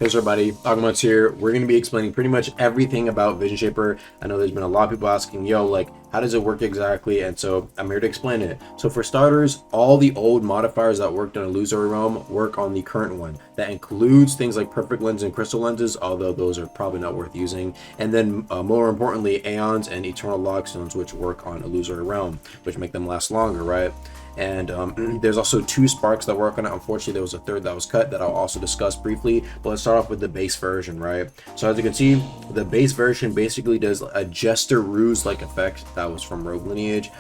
Hey everybody, Agumats here. We're going to be explaining pretty much everything about Vision Shaper. I know there's been a lot of people asking, yo, like, how does it work exactly? And so I'm here to explain it. So for starters, all the old modifiers that worked on Illusory realm work on the current one. That includes things like perfect lens and crystal lenses, although those are probably not worth using. And then more importantly, Aeons and Eternal Logstones, which work on Illusory realm, which make them last longer, right? And there's also two sparks that work on it. Unfortunately, there was a third that was cut that I'll also discuss briefly, but let's start off with the base version, right? So as you can see, the base version basically does a Jester Ruse like effect that was from Rogue Lineage,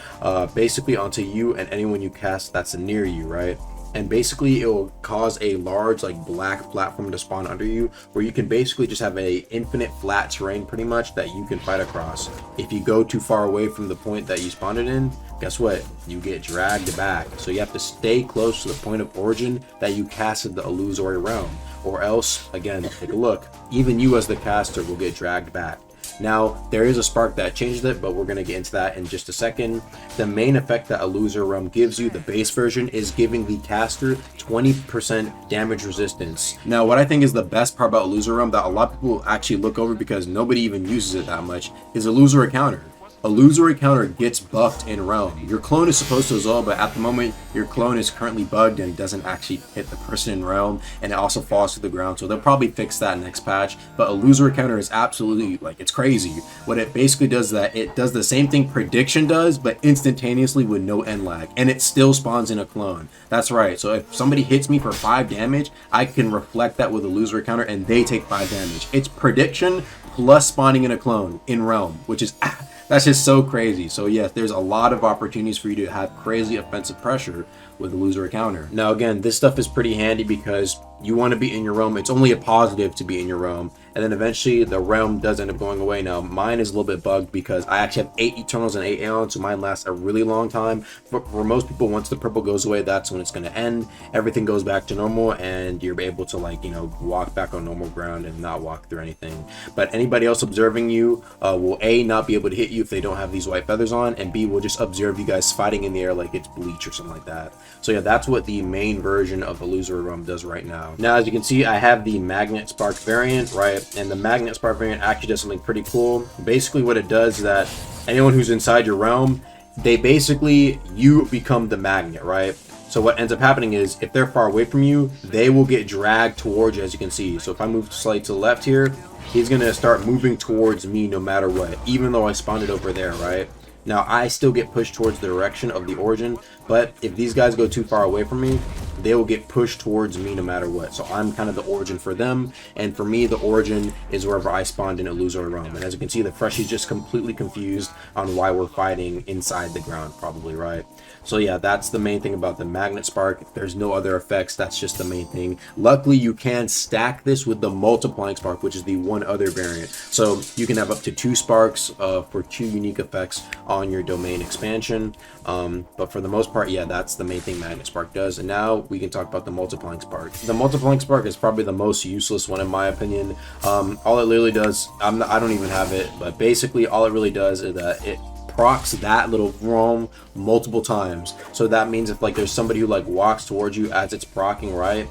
basically onto you and anyone you cast that's near you, right? And basically it will cause a large like black platform to spawn under you, where you can basically just have a infinite flat terrain pretty much that you can fight across. If you go too far away from the point that you spawned it in, guess what? You get dragged back. So you have to stay close to the point of origin that you casted the Illusory realm, or else, again, take a look, even you as the caster will get dragged back. Now, there is a spark that changes it, but we're going to get into that in just a second. The main effect that Illusory realm gives you, the base version, is giving the caster 20% damage resistance. Now, what I think is the best part about Illusory realm that a lot of people actually look over because nobody even uses it that much is Illusory counter. Illusory counter gets buffed in realm. Your clone is supposed to as well, but at the moment your clone is currently bugged and doesn't actually hit the person in realm, and it also falls to the ground, so they'll probably fix that next patch. But Illusory counter is absolutely, like, it's crazy. What it basically does is that it does the same thing prediction does, but instantaneously with no end lag, and it still spawns in a clone. That's right. So if somebody hits me for 5 damage, I can reflect that with Illusory counter and they take 5 damage. It's prediction plus spawning in a clone in realm, which is that's just so crazy. So yes, there's a lot of opportunities for you to have crazy offensive pressure with Illusory counter. Now again, this stuff is pretty handy because you want to be in your realm. It's only a positive to be in your realm, and then eventually the realm does end up going away. Now mine is a little bit bugged because I actually have 8 Eternals and 8 Aeons, so mine lasts a really long time. For most people, once the purple goes away, that's when it's going to end. Everything goes back to normal and you're able to, like, you know, walk back on normal ground and not walk through anything. But anybody else observing you will A, not be able to hit you if they don't have these white feathers on, and B, will just observe you guys fighting in the air like it's Bleach or something like that. So yeah, that's what the main version of Illusory realm does right now. Now, as you can see, I have the Magnet Spark variant, right? And the Magnet Spark variant actually does something pretty cool. Basically what it does is that anyone who's inside your realm, they basically, you become the magnet, right? So what ends up happening is if they're far away from you, they will get dragged towards you, as you can see. So if I move slightly to the left here, he's going to start moving towards me no matter what, even though I spawned it over there, right? Now, I still get pushed towards the direction of the origin, but if these guys go too far away from me, they will get pushed towards me no matter what. So I'm kind of the origin for them, and for me, the origin is wherever I spawned in Illusory realm. And as you can see, the Freshie's just completely confused on why we're fighting inside the ground, probably, right? So yeah, that's the main thing about the Magnet Spark. There's no other effects, that's just the main thing. Luckily, you can stack this with the Multiplying Spark, which is the one other variant. So you can have up to 2 sparks for 2 unique effects on your domain expansion. But for the most part, yeah, that's the main thing Magnet Spark does. And now we can talk about the Multiplying Spark. The Multiplying Spark is probably the most useless one in my opinion. All it literally does, I don't even have it, but basically all it really does is that it procs that little roam multiple times. So that means if, like, there's somebody who, like, walks towards you as it's proccing, right,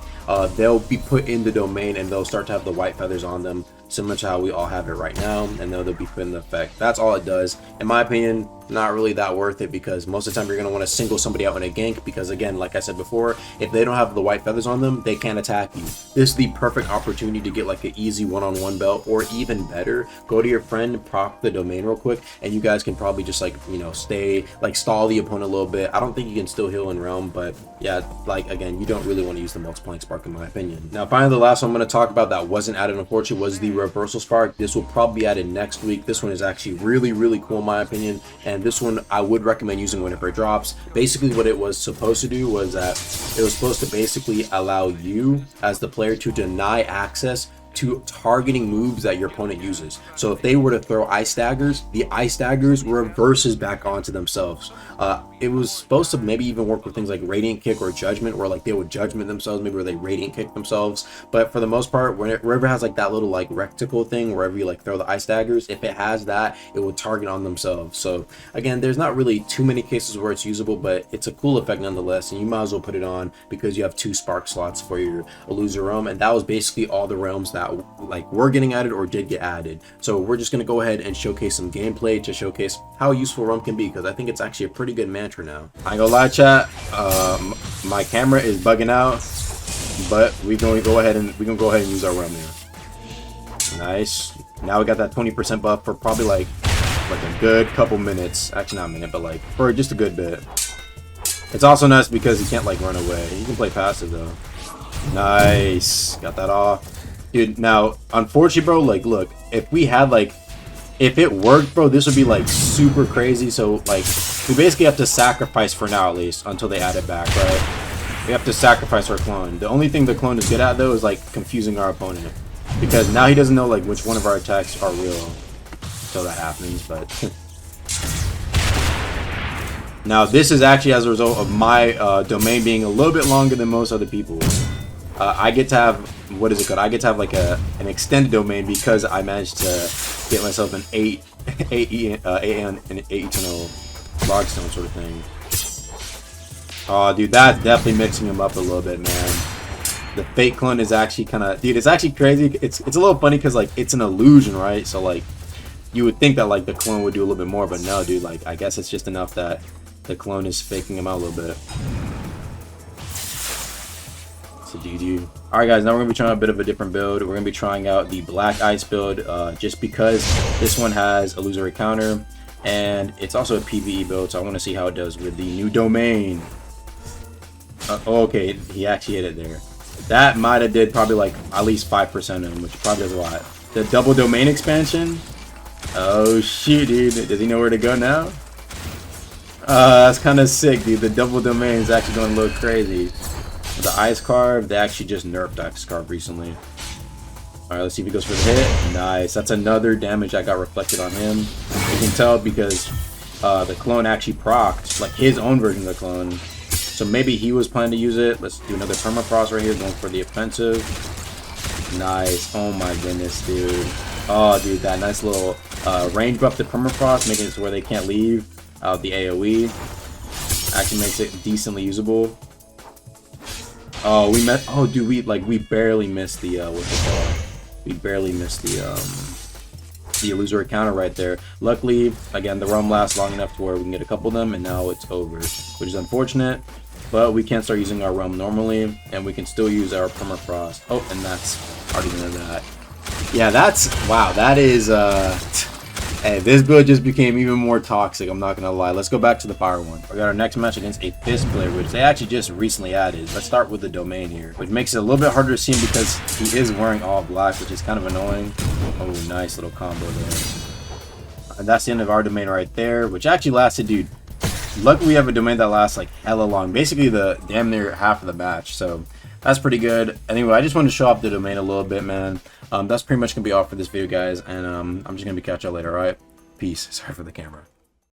they'll be put in the domain and they'll start to have the white feathers on them, similar to how we all have it right now, and they'll be put in the effect. That's all it does. In my opinion, not really that worth it, because most of the time you're going to want to single somebody out in a gank, because again, like I said before, if they don't have the white feathers on them, they can't attack you. This is the perfect opportunity to get like an easy one-on-one belt, or even better, go to your friend, proc the domain real quick, and you guys can probably just, like, you know, stay, like, stall the opponent a little bit. I don't think you can still heal in realm, but yeah, like, again, you don't really want to use the Multiplying Spark in my opinion. Now finally, the last one I'm going to talk about that wasn't added unfortunately was the Reversal Spark. This will probably be added next week. This one is actually really cool in my opinion, and this one I would recommend using whenever it drops. Basically what it was supposed to do was that it was supposed to basically allow you as the player to deny access to targeting moves that your opponent uses. So if they were to throw ice daggers, the ice daggers reverses back onto themselves. it was supposed to maybe even work with things like Radiant Kick or Judgment, where like they would Judgment themselves, maybe where they Radiant Kick themselves. But for the most part, wherever it has like that little like reticle thing, wherever you like throw the ice daggers, if it has that, it will target on themselves. So again, there's not really too many cases where it's usable, but it's a cool effect nonetheless, and you might as well put it on because you have 2 spark slots for your Illusory realm, and that was basically all the realms that like were getting added or did get added. So we're just gonna go ahead and showcase some gameplay to showcase how useful realm can be, because I think it's actually a pretty good mantra now. I ain't gonna lie, chat, my camera is bugging out, but we gonna go ahead and use our realm here. Nice. Now we got that 20% buff for probably like a good couple minutes. Actually, not a minute, but like for just a good bit. It's also nice because he can't like run away. He can play passive though. Nice. Got that off. Dude, now, unfortunately, bro, like, look, if we had, like, if it worked, bro, this would be, like, super crazy. So, like, we basically have to sacrifice for now, at least, until they add it back, right? We have to sacrifice our clone. The only thing the clone is good at, though, is, like, confusing our opponent. Because now he doesn't know, like, which one of our attacks are real until that happens, but... Now, this is actually as a result of my domain being a little bit longer than most other people. I get to have, what is it called? I get to have like an extended domain because I managed to get myself an 8 eternal logstone sort of thing. Oh, dude, that's definitely mixing him up a little bit, man. The fake clone is actually kind of, dude, it's actually crazy. It's a little funny because like it's an illusion, right? So like you would think that like the clone would do a little bit more, but no, dude. Like I guess it's just enough that the clone is faking him out a little bit. GG. Alright guys, now we're going to be trying a bit of a different build. We're going to be trying out the Black Ice build just because this one has Illusory counter and it's also a PvE build, so I want to see how it does with the new domain. Okay, he actually hit it there. That might have did probably like at least 5% of him, which probably does a lot. The double domain expansion. Oh shoot, dude. Does he know where to go now? That's kind of sick, dude. The double domain is actually going a little crazy. The Ice Carve, they actually just nerfed Ice Carve recently. Alright, let's see if he goes for the hit. Nice. That's another damage that got reflected on him. You can tell because the clone actually procced, like his own version of the clone. So maybe he was planning to use it. Let's do another permafrost right here, going for the offensive. Nice. Oh my goodness, dude. Oh, dude, that nice little range buff to permafrost, making it to where they can't leave out the AoE. Actually makes it decently usable. Oh, we met. Oh, dude, we barely missed the what's it called? We barely missed the Illusory counter right there. Luckily, again, the realm lasts long enough to where we can get a couple of them, and now it's over, which is unfortunate. But we can't start using our realm normally, and we can still use our permafrost. Oh, and that's already into that. Yeah, that's wow. That is Hey, this build just became even more toxic, I'm not gonna lie. Let's go back to the fire one. We got our next match against a Fist player, which they actually just recently added. Let's start with the domain here, which makes it a little bit harder to see him because he is wearing all black, which is kind of annoying. Oh, nice little combo there. And that's the end of our domain right there, which actually lasted, dude. Luckily we have a domain that lasts like hella long, basically the damn near half of the match, so that's pretty good. Anyway, I just wanted to show off the domain a little bit, man. That's pretty much gonna be all for this video, guys, and I'm just gonna be catch y'all later. All right, peace. Sorry for the camera.